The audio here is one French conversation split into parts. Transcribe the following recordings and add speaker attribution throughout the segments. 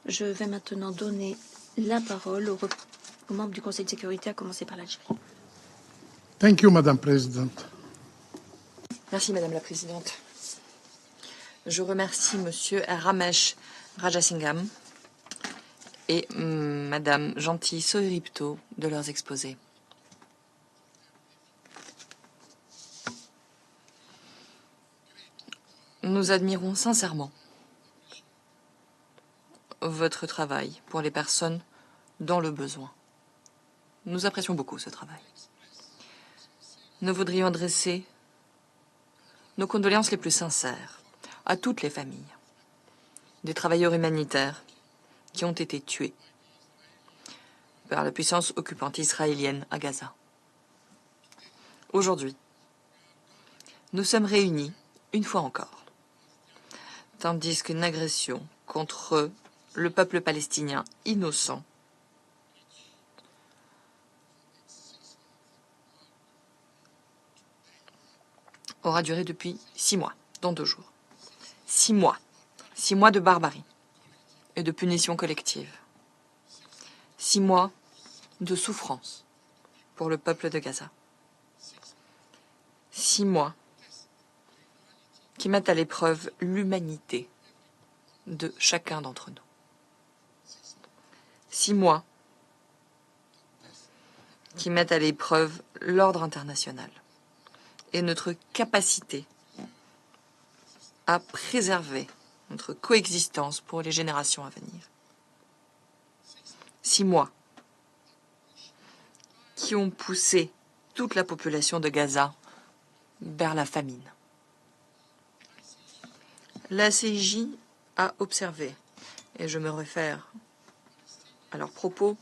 Speaker 1: Je vais maintenant donner la parole aux membres du Conseil de sécurité, à commencer par l'Algérie.
Speaker 2: Thank you, Madam President.
Speaker 3: Merci, Madame la Présidente. Je remercie Monsieur Ramesh Rajasingham et Madame Gentil Soeripto de leurs exposés. Nous admirons sincèrement votre travail pour les personnes dans le besoin. Nous apprécions beaucoup ce travail. Nous voudrions adresser nos condoléances les plus sincères à toutes les familles des travailleurs humanitaires qui ont été tués par la puissance occupante israélienne à Gaza. Aujourd'hui, nous sommes réunis une fois encore, tandis qu'une agression contre le peuple palestinien innocent aura duré depuis 6 mois, dans 2 jours. 6 mois. 6 mois de barbarie et de punition collective. 6 mois de souffrance pour le peuple de Gaza. 6 mois qui mettent à l'épreuve l'humanité de chacun d'entre nous. 6 mois qui mettent à l'épreuve l'ordre international et notre capacité à préserver notre coexistence pour les générations à venir. 6 mois qui ont poussé toute la population de Gaza vers la famine. La CIJ a observé, et je me réfère à leurs propos,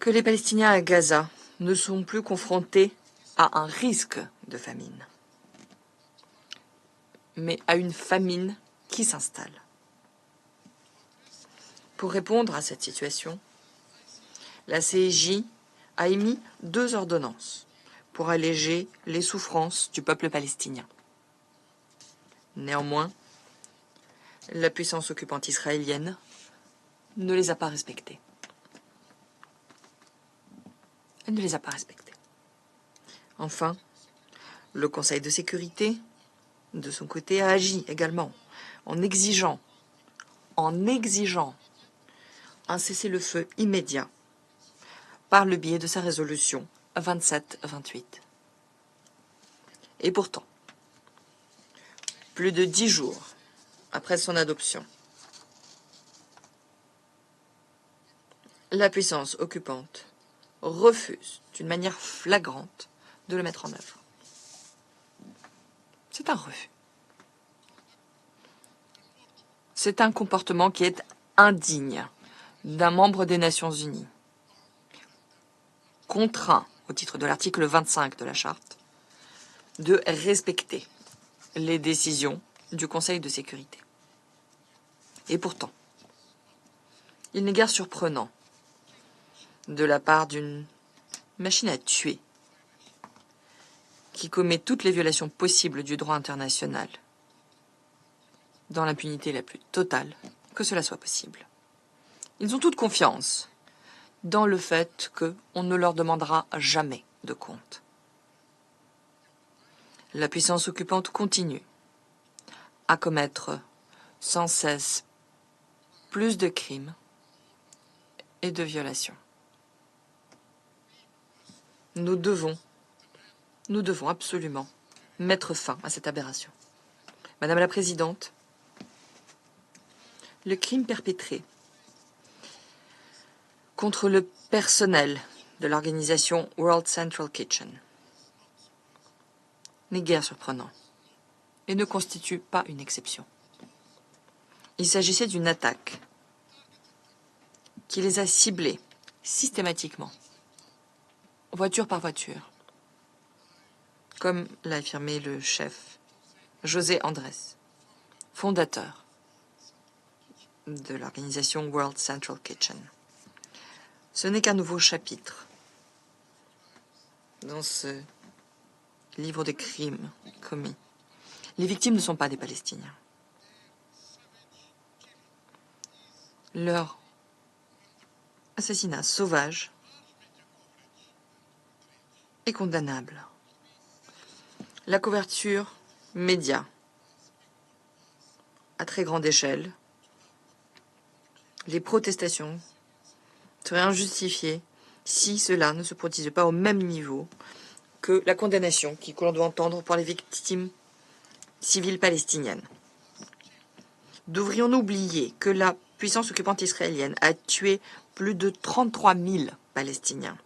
Speaker 3: que les Palestiniens à Gaza ne sont plus confrontés à un risque de famine, mais à une famine qui s'installe. Pour répondre à cette situation, la CIJ a émis 2 ordonnances pour alléger les souffrances du peuple palestinien. Néanmoins, la puissance occupante israélienne ne les a pas respectées. Elle ne les a pas respectées. Enfin, le Conseil de sécurité, de son côté, a agi également en exigeant un cessez-le-feu immédiat par le biais de sa résolution 2728. Et pourtant, plus de 10 jours après son adoption, la puissance occupante refuse d'une manière flagrante de le mettre en œuvre. C'est un refus. C'est un comportement qui est indigne d'un membre des Nations Unies, contraint, au titre de l'article 25 de la Charte, de respecter les décisions du Conseil de sécurité. Et pourtant, il n'est guère surprenant de la part d'une machine à tuer qui commet toutes les violations possibles du droit international dans l'impunité la plus totale, que cela soit possible. Ils ont toute confiance dans le fait qu'on ne leur demandera jamais de compte. La puissance occupante continue à commettre sans cesse plus de crimes et de violations. Nous devons absolument mettre fin à cette aberration. Madame la Présidente, le crime perpétré contre le personnel de l'organisation World Central Kitchen n'est guère surprenant et ne constitue pas une exception. Il s'agissait d'une attaque qui les a ciblés systématiquement, voiture par voiture, comme l'a affirmé le chef José Andrés, fondateur de l'organisation World Central Kitchen. Ce n'est qu'un nouveau chapitre dans ce livre de crimes commis. Les victimes ne sont pas des Palestiniens. Leur assassinat sauvage est condamnable. La couverture média à très grande échelle, les protestations seraient injustifiées si cela ne se produisait pas au même niveau que la condamnation que l'on doit entendre pour les victimes civiles palestiniennes. Devrions-nous oublier que la puissance occupante israélienne a tué plus de 33 000 Palestiniens,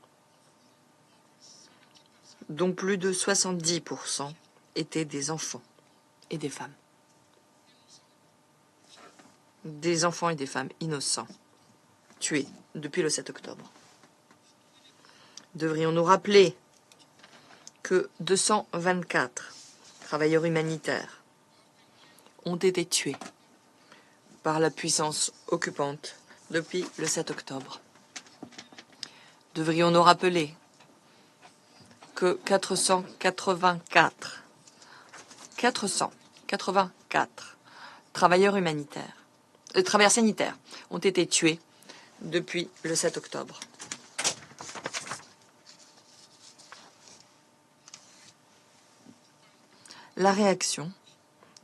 Speaker 3: dont plus de 70% étaient des enfants et des femmes. Des enfants et des femmes innocents, tués depuis le 7 octobre. Devrions-nous rappeler que 224 travailleurs humanitaires ont été tués par la puissance occupante depuis le 7 octobre. Devrions-nous rappeler que 484 travailleurs sanitaires ont été tués depuis le 7 octobre. La réaction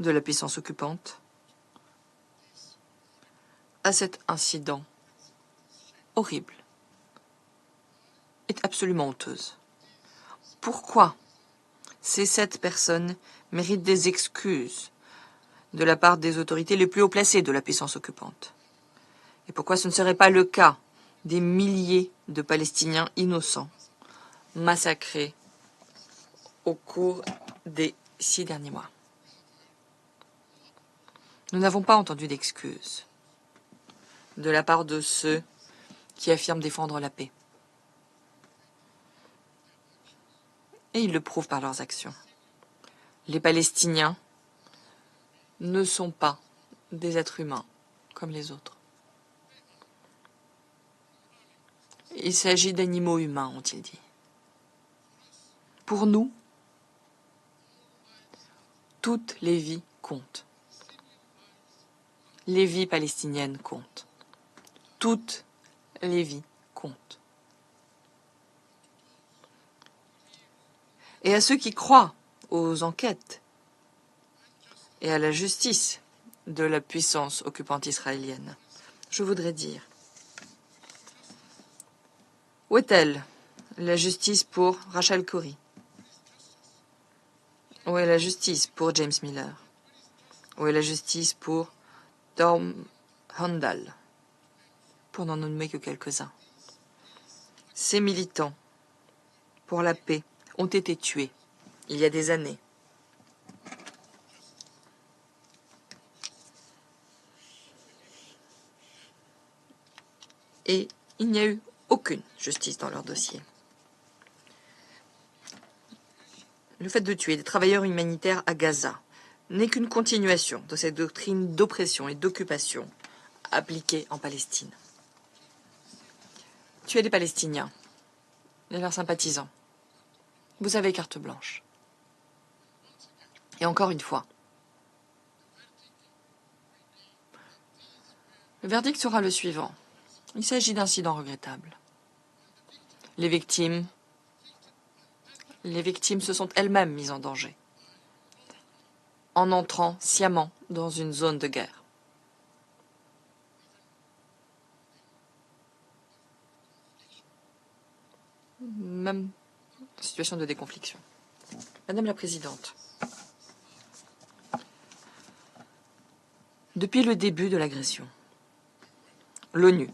Speaker 3: de la puissance occupante à cet incident horrible est absolument honteuse. Pourquoi ces 7 personnes méritent des excuses de la part des autorités les plus haut placées de la puissance occupante? Et pourquoi ce ne serait pas le cas des milliers de Palestiniens innocents massacrés au cours des 6 derniers mois? Nous n'avons pas entendu d'excuses de la part de ceux qui affirment défendre la paix. Et ils le prouvent par leurs actions. Les Palestiniens ne sont pas des êtres humains comme les autres. Il s'agit d'animaux humains, ont-ils dit. Pour nous, toutes les vies comptent. Les vies palestiniennes comptent. Toutes les vies comptent. Et à ceux qui croient aux enquêtes et à la justice de la puissance occupante israélienne, je voudrais dire, où est-elle, la justice pour Rachel Corrie? Où est la justice pour James Miller? Où est la justice pour Tom Handal? Pour n'en nommer que quelques-uns. Ces militants pour la paix ont été tués il y a des années. Et il n'y a eu aucune justice dans leur dossier. Le fait de tuer des travailleurs humanitaires à Gaza n'est qu'une continuation de cette doctrine d'oppression et d'occupation appliquée en Palestine. Tuer des Palestiniens et leurs sympathisants, vous avez carte blanche. Et encore une fois, le verdict sera le suivant. Il s'agit d'incidents regrettables. Les victimes se sont elles-mêmes mises en danger en entrant sciemment dans une zone de guerre. Même situation de déconfliction. Madame la Présidente, depuis le début de l'agression, l'ONU,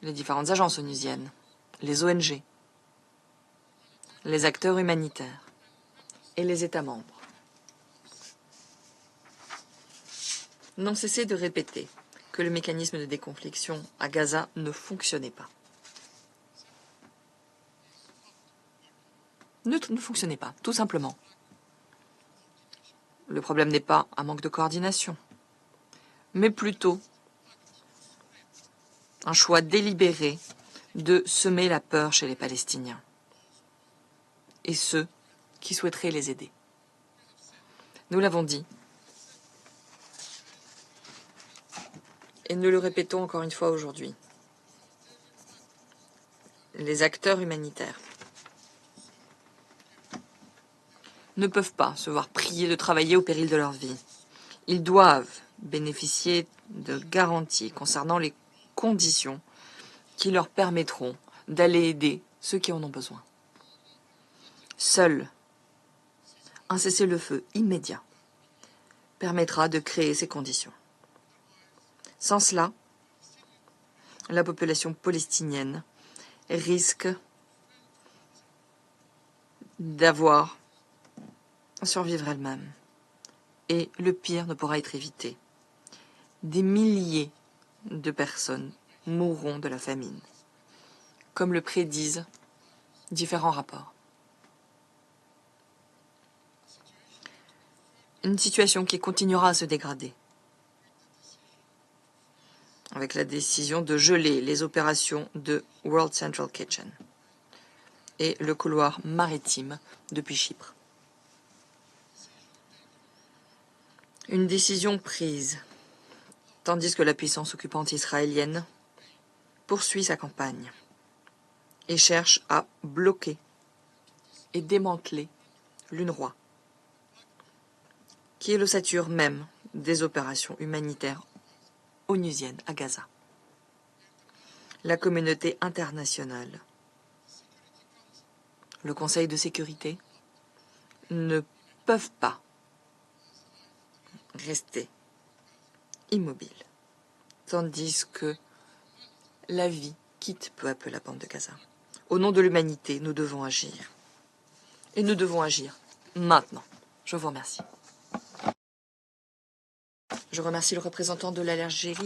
Speaker 3: les différentes agences onusiennes, les ONG, les acteurs humanitaires et les États membres n'ont cessé de répéter que le mécanisme de déconfliction à Gaza ne fonctionnait pas. Ne fonctionnait pas, tout simplement. Le problème n'est pas un manque de coordination, mais plutôt un choix délibéré de semer la peur chez les Palestiniens et ceux qui souhaiteraient les aider. Nous l'avons dit, Et nous le répétons encore une fois aujourd'hui. Les acteurs humanitaires ne peuvent pas se voir prier de travailler au péril de leur vie. Ils doivent bénéficier de garanties concernant les conditions qui leur permettront d'aller aider ceux qui en ont besoin. Seul un cessez-le-feu immédiat permettra de créer ces conditions. Sans cela, la population palestinienne risque d'avoir à survivre elle-même. Et le pire ne pourra être évité. Des milliers de personnes mourront de la famine, comme le prédisent différents rapports. Une situation qui continuera à se dégrader, avec la décision de geler les opérations de World Central Kitchen et le couloir maritime depuis Chypre. Une décision prise, tandis que la puissance occupante israélienne poursuit sa campagne et cherche à bloquer et démanteler l'UNRWA, qui est l'ossature même des opérations humanitaires onusiennes à Gaza. La communauté internationale, le Conseil de sécurité, ne peuvent pas rester immobiles, tandis que la vie quitte peu à peu la bande de Gaza. Au nom de l'humanité, nous devons agir. Et nous devons agir maintenant. Je vous remercie. Je remercie le représentant de l'Algérie.